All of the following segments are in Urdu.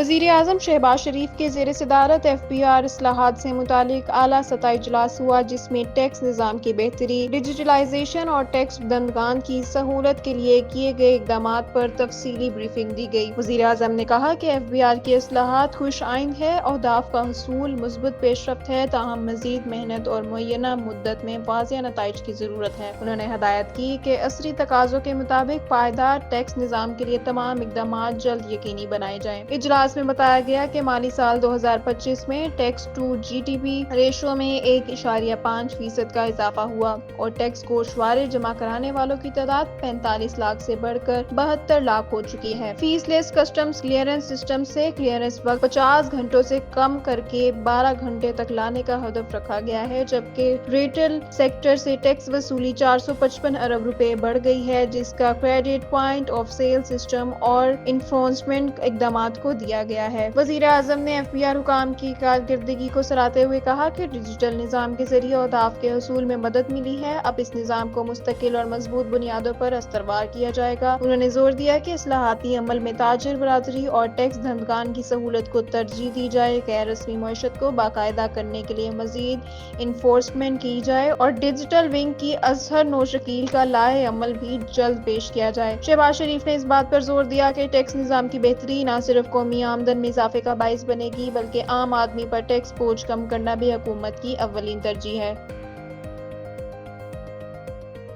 وزیر اعظم شہباز شریف کے زیر صدارت FBR اصلاحات سے متعلق اعلیٰ سطحی اجلاس ہوا، جس میں ٹیکس نظام کی بہتری، ڈیجیٹلائزیشن اور ٹیکس دہندگان کی سہولت کے لیے کیے گئے اقدامات پر تفصیلی بریفنگ دی گئی۔ وزیر اعظم نے کہا کہ FBR کی اصلاحات خوش آئند ہے، اہداف کا حصول مثبت پیش رفت ہے، تاہم مزید محنت اور معینہ مدت میں واضح نتائج کی ضرورت ہے۔ انہوں نے ہدایت کی کہ عصری تقاضوں کے مطابق پائیدار ٹیکس نظام کے لیے تمام اقدامات جلد یقینی بنائے جائیں۔ اجلاس میں بتایا گیا کہ مالی سال 2025 میں ٹیکس ٹو GDP ریشو میں 1.5% کا اضافہ ہوا اور ٹیکس گوشوارے جمع کرانے والوں کی تعداد 45 لاکھ سے بڑھ کر 72 لاکھ ہو چکی ہے۔ فیس لیس کسٹمز کلیئرنس سسٹم سے کلیئرنس وقت 50 گھنٹوں سے کم کر کے 12 گھنٹے تک لانے کا ہدف رکھا گیا ہے، جبکہ ریٹیل سیکٹر سے ٹیکس وصولی 455 ارب روپے بڑھ گئی ہے، جس کا credit point of sale system اور انفورسمنٹ اقدامات کو دیا گیا ہے۔ وزیر اعظم نے FBR حکام کی کارکردگی کو سراہتے ہوئے کہا کہ ڈیجیٹل نظام کے ذریعے اہداف کے حصول میں مدد ملی ہے، اب اس نظام کو مستقل اور مضبوط بنیادوں پر استوار کیا جائے گا۔ انہوں نے زور دیا کہ اصلاحاتی عمل میں تاجر برادری اور ٹیکس دہندگان کی سہولت کو ترجیح دی جائے، غیر رسمی معیشت کو باقاعدہ کرنے کے لیے مزید انفورسمنٹ کی جائے اور ڈیجیٹل ونگ کی اظہر نوشکیل کا لائحہ عمل بھی جلد پیش کیا جائے۔ شہباز شریف نے اس بات پر زور دیا کہ ٹیکس نظام کی بہتری نہ صرف قومی آمدن میں اضافے کا باعث بنے گی، بلکہ عام آدمی پر ٹیکس بوجھ کم کرنا بھی حکومت کی اولین ترجیح ہے۔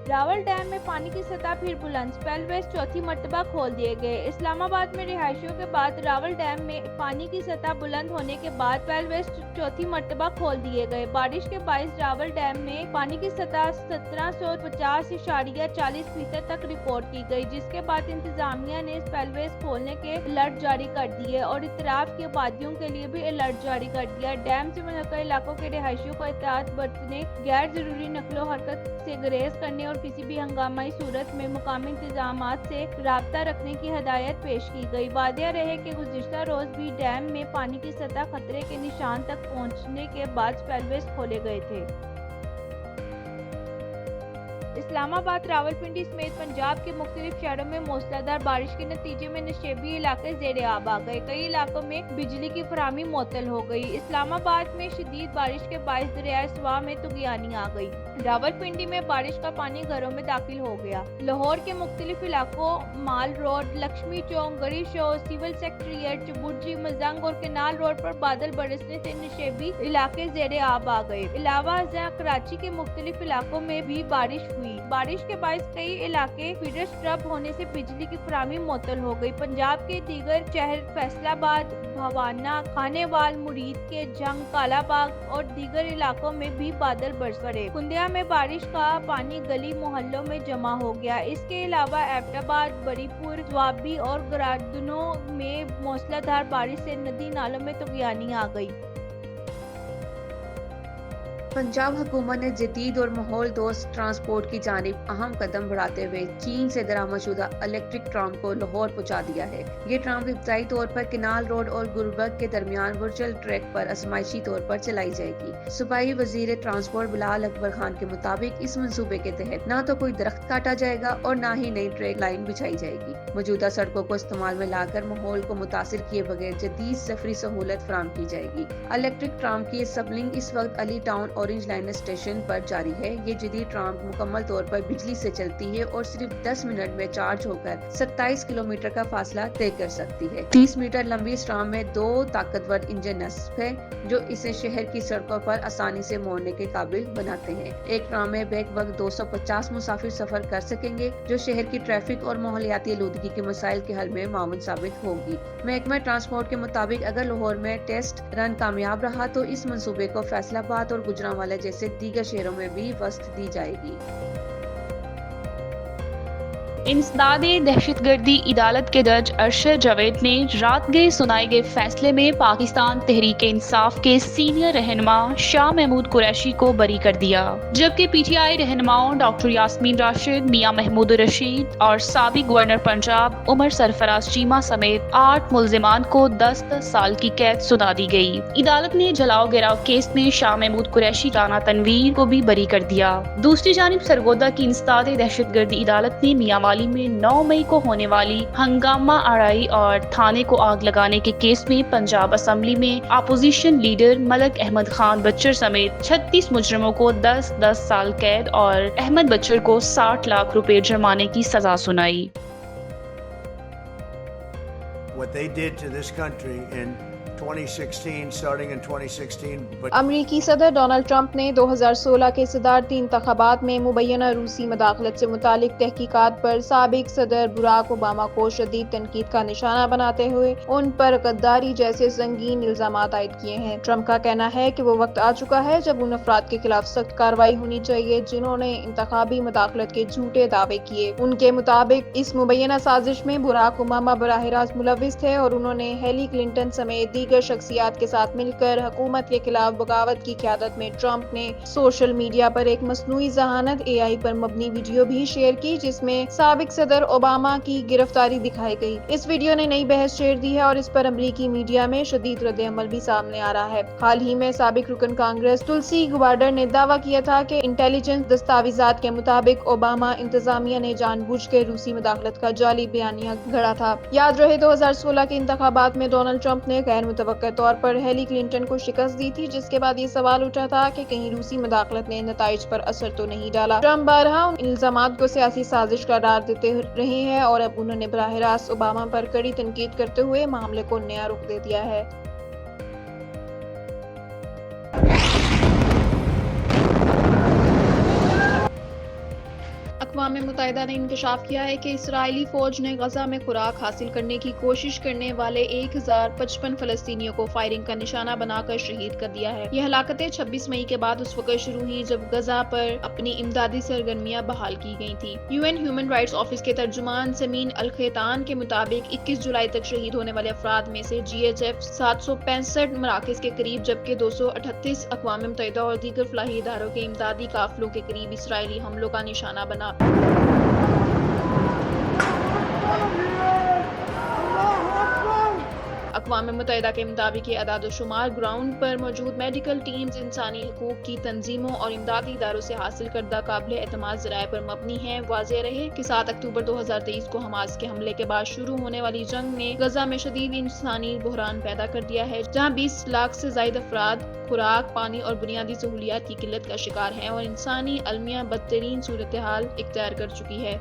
راول ڈیم میں پانی کی سطح پھر بلند، سپیل ویز چوتھی مرتبہ کھول دیے گئے۔ اسلام آباد میں رہائشیوں کے بعد راول ڈیم میں پانی کی سطح بلند ہونے کے بعد سپیل ویز چوتھی مرتبہ کھول دیے گئے۔ بارش کے باعث راول ڈیم میں پانی کی سطح 1750.40% تک ریکارڈ کی گئی، جس کے بعد انتظامیہ نے سپیل ویز کھولنے کے الرٹ جاری کر دیے اور اطراف کی آبادیوں کے لیے بھی الرٹ جاری کر دیا۔ ڈیم سے ملحقہ علاقوں کے رہائشیوں کو احتیاط برتنے، غیر ضروری نقل و حرکت سے گریز کرنے اور کسی بھی ہنگامی صورت میں مقامی انتظامات سے رابطہ رکھنے کی ہدایت پیش کی گئی۔ واضح رہے کہ گزشتہ روز بھی ڈیم میں پانی کی سطح خطرے کے نشان تک پہنچنے کے بعد سپیل ویز کھولے گئے تھے۔ اسلام آباد، راولپنڈی سمیت پنجاب کے مختلف شہروں میں موسلادھار بارش کے نتیجے میں نشیبی علاقے زیر آب آ گئے۔ کئی علاقوں میں بجلی کی فراہمی معطل ہو گئی۔ اسلام آباد میں شدید بارش کے باعث دریائے سواں میں طغیانی آ گئی۔ راولپنڈی میں بارش کا پانی گھروں میں داخل ہو گیا۔ لاہور کے مختلف علاقوں مال روڈ، لکشمی چوک، گڑھی چوک، سول سیکریٹریٹ، چبرجی، مزنگ اور کینال روڈ پر بادل برسنے سے نشیبی علاقے زیر آب آ گئے۔ علاوہ ازاں کراچی کے مختلف علاقوں میں بھی بارش ہوئی۔ بارش کے باعث کئی علاقے فیڈر اسٹرب ہونے سے بجلی کی فراہمی معطل ہو گئی۔ پنجاب کے دیگر شہر فیصل آباد، بھوانہ، کھانے وال، مرید کے جنگ، کالا باغ اور دیگر علاقوں میں بھی بادل برس پڑے۔ کندیا میں بارش کا پانی گلی محلوں میں جمع ہو گیا۔ اس کے علاوہ ایبٹ آباد، بری پور، دوابی اور گرادنوں میں موسلادھار بارش سے ندی نالوں میں طغیانی آ گئی۔ پنجاب حکومت نے جدید اور ماحول دوست ٹرانسپورٹ کی جانب اہم قدم بڑھاتے ہوئے چین سے درآمد شدہ الیکٹرک ٹرام کو لاہور پہنچا دیا ہے۔ یہ ٹرام ابتدائی طور پر کینال روڈ اور گلبرگ کے درمیان ورچوئل ٹریک پر آزمائشی طور پر چلائی جائے گی۔ صوبائی وزیر ٹرانسپورٹ بلال اکبر خان کے مطابق اس منصوبے کے تحت نہ تو کوئی درخت کاٹا جائے گا اور نہ ہی نئی ٹریک لائن بچھائی جائے گی۔ موجودہ سڑکوں کو استعمال میں لا کر ماحول کو متاثر کیے بغیر جدید سفری سہولت فراہم کی جائے گی۔ الیکٹرک ٹرام کی سبلنگ اس وقت علی ٹاؤن اورنج لائن اسٹیشن پر جاری ہے۔ یہ جدید ٹرام مکمل طور پر بجلی سے چلتی ہے اور صرف 10 منٹ میں چارج ہو کر 27 کلومیٹر کا فاصلہ طے کر سکتی ہے۔ 30 میٹر لمبی اس ٹرام میں 2 طاقتور انجن نصب ہے جو اسے شہر کی سڑکوں پر آسانی سے موڑنے کے قابل بناتے ہیں۔ ایک ٹرام میں بیک وقت 250 مسافر سفر کر سکیں گے، جو شہر کی ٹریفک اور ماحولیاتی آلودگی کے مسائل کے حل میں معاون ثابت ہوگی۔ محکمہ ٹرانسپورٹ کے مطابق اگر لاہور میں ٹیسٹ رن کامیاب رہا تو اس منصوبے کو فیصل آباد اور گوجرانوالہ جیسے دیگر شہروں میں بھی وسعت دی جائے گی۔ انسداد دہشت گردی عدالت کے جج ارشد جاوید نے رات گئے سنائے گئے فیصلے میں پاکستان تحریک انصاف کے سینئر رہنما شاہ محمود قریشی کو بری کر دیا، جبکہ PTI رہنماؤں ڈاکٹر یاسمین راشد، میاں محمود رشید اور سابق گورنر پنجاب عمر سرفراز چیمہ سمیت 8 ملزمان کو 10 سال کی قید سنا دی گئی۔ عدالت نے جلاؤ گراؤ کیس میں شاہ محمود قریشی، رانا تنویر کو بھی بری کر دیا۔ دوسری جانب سرگودا کی انسداد دہشت گردی عدالت نے میاں کوتوالی میں 9 مئی کو ہونے والی ہنگامہ آرائی اور تھانے کو آگ لگانے کے کیس میں پنجاب اسمبلی میں opposition leader Malik Ahmad Khan Butcher سمیت 36 مجرموں کو 10 سال قید اور احمد بچر کو 60 لاکھ روپے جرمانے کی سزا سنائی۔ What they did to this country in 2016, starting in 2016, but امریکی صدر ڈونلڈ ٹرمپ نے 2016 کے صدارتی انتخابات میں مبینہ روسی مداخلت سے متعلق تحقیقات پر سابق صدر براک اوباما کو شدید تنقید کا نشانہ بناتے ہوئے ان پر غداری جیسے سنگین الزامات عائد کیے ہیں۔ ٹرمپ کا کہنا ہے کہ وہ وقت آ چکا ہے جب ان افراد کے خلاف سخت کارروائی ہونی چاہیے جنہوں نے انتخابی مداخلت کے جھوٹے دعوے کیے۔ ان کے مطابق اس مبینہ سازش میں براک اوباما براہ راست ملوث تھے اور انہوں نے ہیلی کلنٹن سمیت دیگر شخصیات کے ساتھ مل کر حکومت کے خلاف بغاوت کی قیادت میں ٹرمپ نے سوشل میڈیا پر ایک مصنوعی ذہانت AI پر مبنی ویڈیو بھی شیئر کی جس میں سابق صدر اوباما کی گرفتاری دکھائی گئی۔ اس ویڈیو نے نئی بحث چھیڑ دی ہے اور اس پر امریکی میڈیا میں شدید رد عمل بھی سامنے آ رہا ہے۔ حال ہی میں سابق رکن کانگریس تلسی گبارڈر نے دعویٰ کیا تھا کہ انٹیلیجنس دستاویزات کے مطابق اوباما انتظامیہ نے جان بوجھ کے روسی مداخلت کا جعلی بیانیہ گھڑا تھا۔ یاد رہے 2016 کے انتخابات میں ڈونلڈ ٹرمپ نے غیر متوقع طور پر ہیلی کلنٹن کو شکست دی تھی جس کے بعد یہ سوال اٹھا تھا کہ کہیں روسی مداخلت نے نتائج پر اثر تو نہیں ڈالا۔ ٹرمپ بارہا ان الزامات کو سیاسی سازش قرار دیتے رہے ہیں اور اب انہوں نے براہ راست اوباما پر کڑی تنقید کرتے ہوئے معاملے کو نیا رخ دے دیا ہے۔ اقوام متحدہ نے انکشاف کیا ہے کہ اسرائیلی فوج نے غزہ میں خوراک حاصل کرنے کی کوشش کرنے والے 1055 فلسطینیوں کو فائرنگ کا نشانہ بنا کر شہید کر دیا ہے۔ یہ ہلاکتیں 26 مئی کے بعد اس وقت شروع ہوئی جب غزہ پر اپنی امدادی سرگرمیاں بحال کی گئی تھیں۔ UN ہیومن رائٹس آفس کے ترجمان سمین الخیطان کے مطابق 21 جولائی تک شہید ہونے والے افراد میں سے GHF 765 مراکز کے قریب جبکہ 238 اقوام متحدہ اور دیگر فلاحی اداروں کے امدادی قافلوں کے قریب اسرائیلی حملوں کا نشانہ بنا۔ اقوام متحدہ کے مطابق یہ اعداد و شمار گراؤنڈ پر موجود میڈیکل ٹیمز، انسانی حقوق کی تنظیموں اور امدادی اداروں سے حاصل کردہ قابل اعتماد ذرائع پر مبنی ہیں۔ واضح رہے کہ 7 اکتوبر 2023 کو حماس کے حملے کے بعد شروع ہونے والی جنگ نے غزہ میں شدید انسانی بحران پیدا کر دیا ہے جہاں 20 لاکھ سے زائد افراد خوراک، پانی اور بنیادی سہولیات کی قلت کا شکار ہیں اور انسانی المیہ بدترین صورتحال اختیار کر چکی ہے۔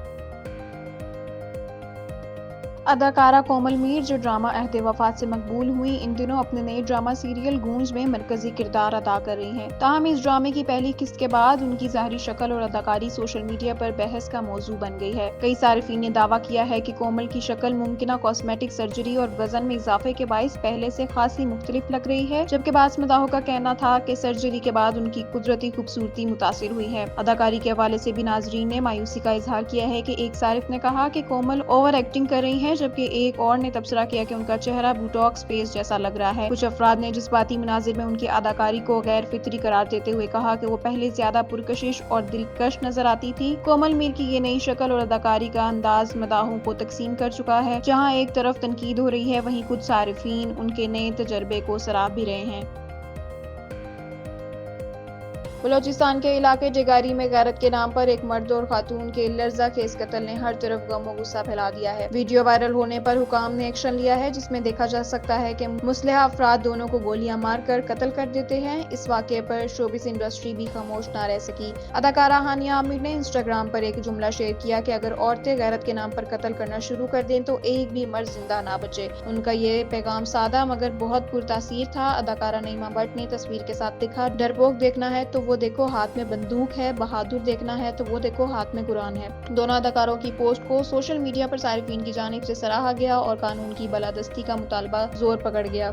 اداکارہ کومل میر جو ڈرامہ عہد وفات سے مقبول ہوئی ان دنوں اپنے نئے ڈرامہ سیریل گونج میں مرکزی کردار ادا کر رہی ہیں۔ تاہم اس ڈرامے کی پہلی قسط کے بعد ان کی ظاہری شکل اور اداکاری سوشل میڈیا پر بحث کا موضوع بن گئی ہے۔ کئی صارفین نے دعویٰ کیا ہے کہ کومل کی شکل ممکنہ کاسمیٹک سرجری اور وزن میں اضافے کے باعث پہلے سے خاصی مختلف لگ رہی ہے، جبکہ بعض مداحوں کا کہنا تھا کہ سرجری کے بعد ان کی قدرتی خوبصورتی متاثر ہوئی ہے۔ اداکاری کے حوالے سے بھی ناظرین نے مایوسی کا اظہار کیا ہے کہ ایک صارف نے کہا کہ کومل اوور ایکٹنگ کر رہی ہیں جبکہ ایک اور نے تبصرہ کیا کہ ان کا چہرہ بوٹاکس فیس جیسا لگ رہا ہے۔ کچھ افراد نے جذباتی مناظر میں ان کی اداکاری کو غیر فطری قرار دیتے ہوئے کہا کہ وہ پہلے زیادہ پرکشش اور دلکش نظر آتی تھی۔ کومل میر کی یہ نئی شکل اور اداکاری کا انداز مداحوں کو تقسیم کر چکا ہے۔ جہاں ایک طرف تنقید ہو رہی ہے وہیں کچھ صارفین ان کے نئے تجربے کو سراہ بھی رہے ہیں۔ بلوچستان کے علاقے جگاری میں غیرت کے نام پر ایک مرد اور خاتون کے لرزہ خیز قتل نے ہر طرف غم و غصہ پھیلا دیا ہے۔ ویڈیو وائرل ہونے پر حکام نے ایکشن لیا ہے جس میں دیکھا جا سکتا ہے کہ مسلح افراد دونوں کو گولیاں مار کر قتل کر دیتے ہیں۔ اس واقعے پر شوبز انڈسٹری بھی خاموش نہ رہ سکی۔ اداکارہ ہانیہ عامر نے انسٹاگرام پر ایک جملہ شیئر کیا کہ اگر عورتیں غیرت کے نام پر قتل کرنا شروع کر دیں تو ایک بھی مرد زندہ نہ بچے۔ ان کا یہ پیغام سادہ مگر بہت پرتاثیر تھا۔ اداکارہ نعیمہ بٹ نے تصویر کے ساتھ لکھا، ڈرپوک دیکھنا ہے تو وہ دیکھو ہاتھ میں بندوق ہے، بہادر دیکھنا ہے تو وہ دیکھو ہاتھ میں قرآن ہے۔ دونوں اداکاروں کی پوسٹ کو سوشل میڈیا پر صارفین کی جانب سے سراہا گیا اور قانون کی بالادستی کا مطالبہ زور پکڑ گیا۔